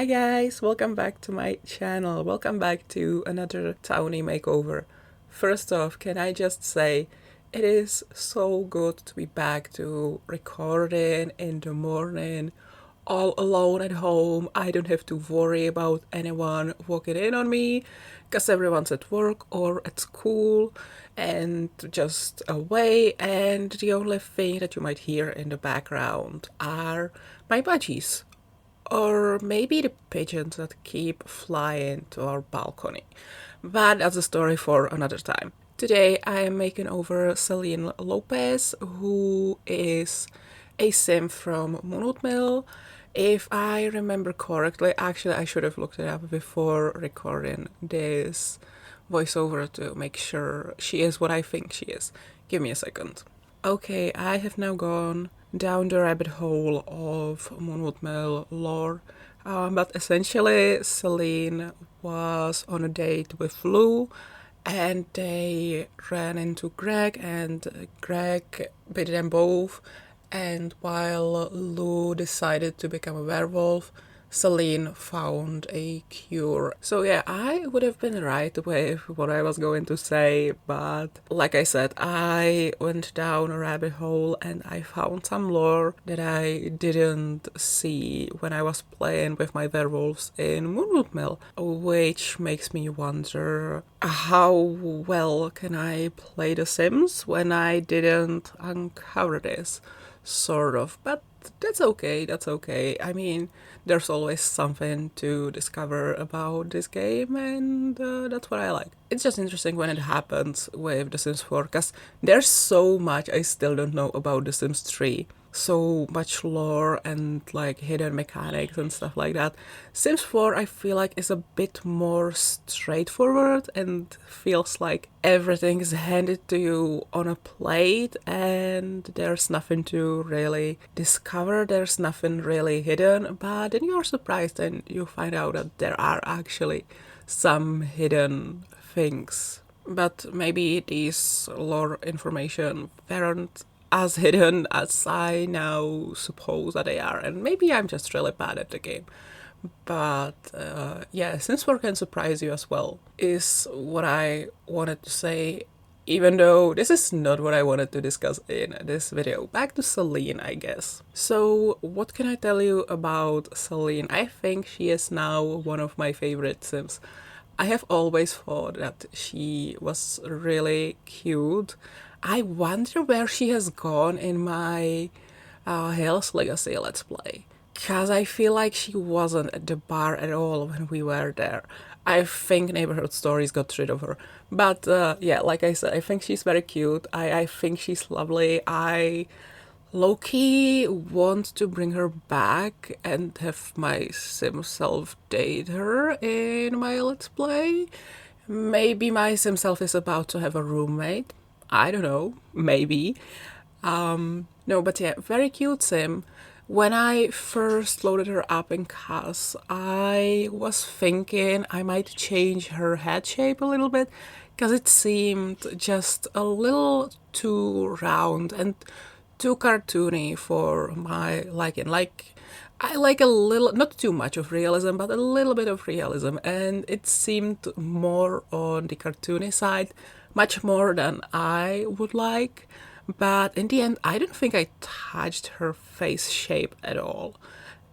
Hi guys, welcome back to my channel. Welcome back to another townie makeover. First off, can I just say it is so good to be back to recording in the morning, all alone at home. I don't have to worry about anyone walking in on me because everyone's at work or at school and just away, and the only thing that you might hear in the background are my budgies. Or maybe the pigeons that keep flying to our balcony. But that's a story for another time. Today I am making over Celene López, who is a sim from Mill. If I remember correctly, actually I should have looked it up before recording this voiceover to make sure she is what I think she is. Give me a second. Okay, I have now gone down the rabbit hole of Mill lore, but essentially Celene was on a date with Lou and they ran into Greg and Greg bit them both, and while Lou decided to become a werewolf, Celene found a cure. So yeah, I would have been right with what I was going to say, but like I said, I went down a rabbit hole and I found some lore that I didn't see when I was playing with my werewolves in Mill, which makes me wonder how well can I play The Sims when I didn't uncover this, sort of, but that's okay. I mean, there's always something to discover about this game, and that's what I like. It's just interesting when it happens with The Sims 4, because there's so much I still don't know about The Sims 3. So much lore and like hidden mechanics and stuff like that. Sims 4 I feel like is a bit more straightforward and feels like everything is handed to you on a plate and there's nothing to really discover, there's nothing really hidden, but then you're surprised and you find out that there are actually some hidden things. But maybe these lore information weren't as hidden as I now suppose that they are, and maybe I'm just really bad at the game. But yeah, Sims 4 can surprise you as well, is what I wanted to say, even though this is not what I wanted to discuss in this video. Back to Celene, I guess. So what can I tell you about Celene? I think she is now one of my favorite Sims. I have always thought that she was really cute. I wonder where she has gone in my Hell's Legacy Let's Play, because I feel like she wasn't at the bar at all when we were there. I think Neighborhood Stories got rid of her. But yeah, like I said, I think she's very cute. I think she's lovely. I low-key want to bring her back and have my sim self date her in my Let's Play. Maybe my sim self is about to have a roommate. I don't know, maybe. No, but yeah, very cute sim. When I first loaded her up in CAS, I was thinking I might change her head shape a little bit, because it seemed just a little too round and too cartoony for my liking. Like, I like a little, not too much of realism, but a little bit of realism, and it seemed more on the cartoony side, much more than I would like. But in the end, I don't think I touched her face shape at all.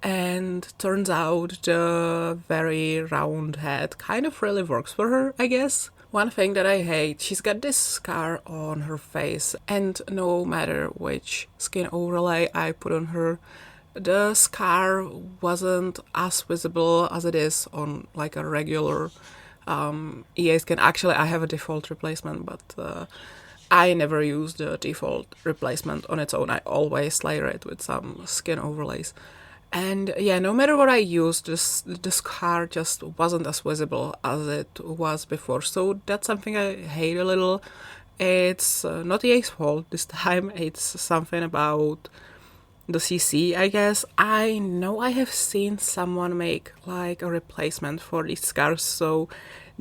And turns out the very round head kind of really works for her, I guess. One thing that I hate, she's got this scar on her face, and no matter which skin overlay I put on her, the scar wasn't as visible as it is on like a regular EA skin. Actually, I have a default replacement, but I never use the default replacement on its own. I always layer it with some skin overlays. And yeah, no matter what I used, the scar just wasn't as visible as it was before. So that's something I hate a little. It's not EA's fault this time. It's something about the CC, I guess. I know I have seen someone make like a replacement for these scars, so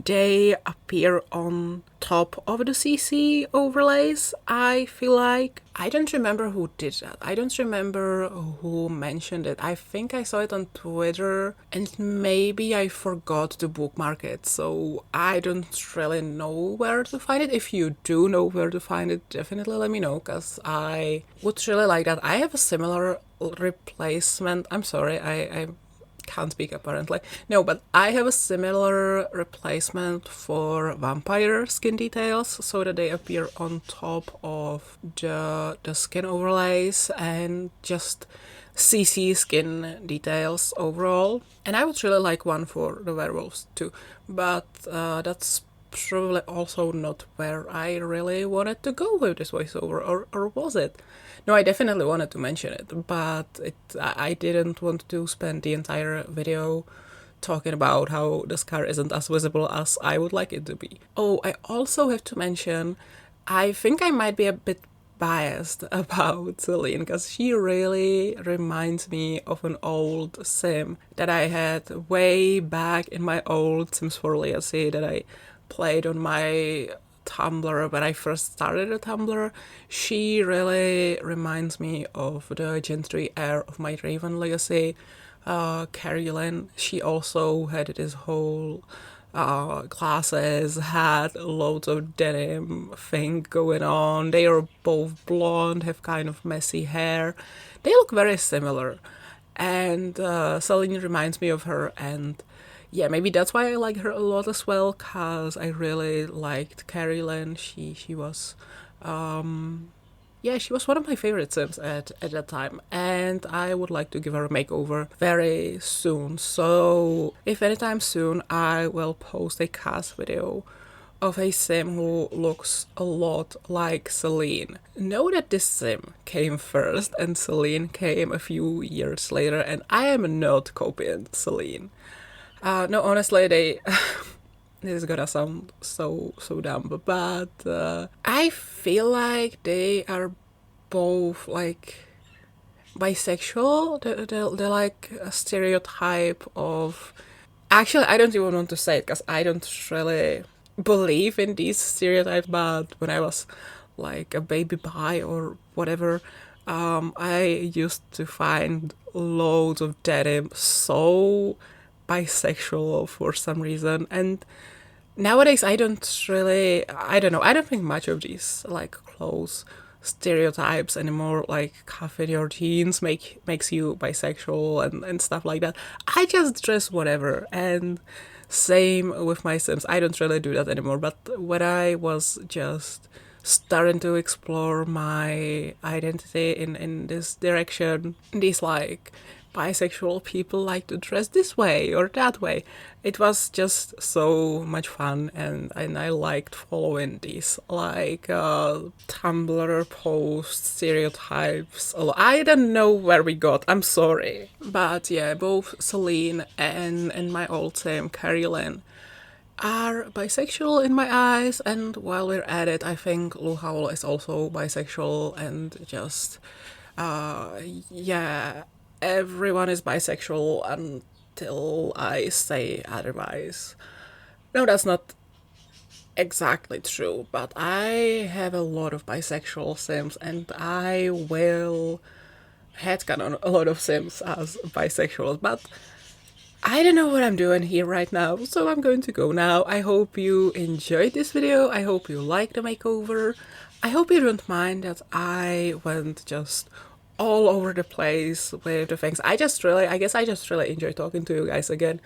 they appear on top of the CC overlays, I feel like. I don't remember who did that. I don't remember who mentioned it. I think I saw it on Twitter and maybe I forgot to bookmark it. So I don't really know where to find it. If you do know where to find it, definitely let me know, because I would really like that. I have a similar replacement. I'm sorry, I can't speak apparently. No, but I have a similar replacement for vampire skin details so that they appear on top of the skin overlays and just CC skin details overall. And I would really like one for the werewolves too, but that's probably also not where I really wanted to go with this voiceover, or was it? No, I definitely wanted to mention it, but I didn't want to spend the entire video talking about how the scar isn't as visible as I would like it to be. Oh, I also have to mention, I think I might be a bit biased about Celene, because she really reminds me of an old sim that I had way back in my old Sims 4 Legacy that I played on my Tumblr when I first started a Tumblr. She really reminds me of the Gen 3 heir of my Raven Legacy, Carolyn. She also had this whole glasses, had loads of denim thing going on. They are both blonde, have kind of messy hair. They look very similar, and Celene reminds me of her, and yeah, maybe that's why I like her a lot as well, because I really liked Carolyn. She was she was one of my favorite Sims at that time, and I would like to give her a makeover very soon. So if anytime soon, I will post a CAS video of a Sim who looks a lot like Celene. Know that this Sim came first and Celene came a few years later, and I am not copying Celene. No, honestly, they... this is gonna sound so dumb, but I feel like they are both, like, bisexual. They're like a stereotype of... Actually, I don't even want to say it, because I don't really believe in these stereotypes, but when I was, like, a baby bi or whatever, I used to find loads of denim so bisexual for some reason, and nowadays I don't think much of these like clothes stereotypes anymore, like cuffing your jeans makes you bisexual and stuff like that. I just dress whatever, and same with my Sims. I don't really do that anymore, but when I was just starting to explore my identity in this direction, these like bisexual people like to dress this way or that way. It was just so much fun, and I liked following these like Tumblr post stereotypes. I don't know where we got, I'm sorry. But yeah, both Celene and my old Sim, Carolyn, are bisexual in my eyes, and while we're at it, I think Lou Howell is also bisexual, and just everyone is bisexual until I say otherwise. No, that's not exactly true, but I have a lot of bisexual Sims, and I will headcanon a lot of Sims as bisexual, but I don't know what I'm doing here right now, so I'm going to go now. I hope you enjoyed this video. I hope you liked the makeover. I hope you don't mind that I went just all over the place with the things. I guess I just really enjoy talking to you guys again.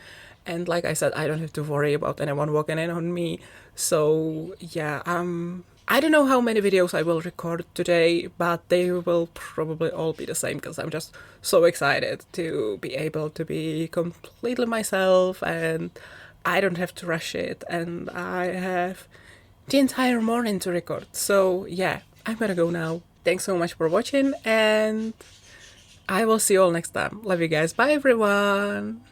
And like I said, I don't have to worry about anyone walking in on me. So yeah, I don't know how many videos I will record today, but they will probably all be the same, because I'm just so excited to be able to be completely myself, and I don't have to rush it, and I have the entire morning to record. So yeah, I'm gonna go now. Thanks so much for watching, and I will see you all next time. Love you guys. Bye everyone.